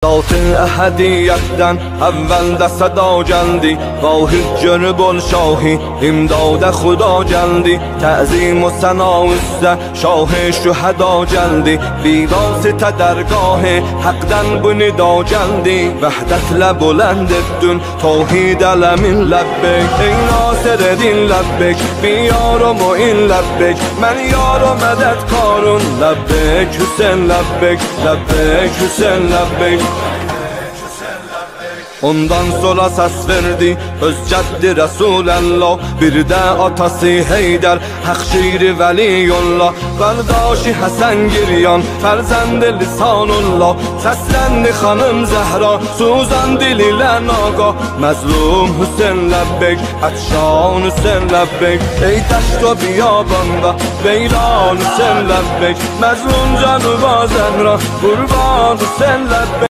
ذات احدیت'den اول صدا جلدی با حجر بل شاهی امداد خدا جلدی تعظیم و ثنا است شاه شهدا جلدی بی‌واسطه درگاه حقدن بندا جلدی وحدت لبلند دون توحید علم لبک ای ناصر دین لبک بیار و معین لبک من یار و مدد کارون لبک حسین لبک لبک حسین لبک. Ondan sonra ses verdi öz cəddi Rəsuləllah bir də atası Heydər haq şiri Vəliyullah qardaşı Həsən Giryan fərzəndi Lisanullah səsləndi xanım Zəhra suzan dil ilə naqa məzlum Hüseyn ləbbek ətşan Hüseyn ləbbek ey dəşt və biyabanda veyran Hüseyn ləbbek məzlum canıva Zəhra qurban Hüseyn ləbbek.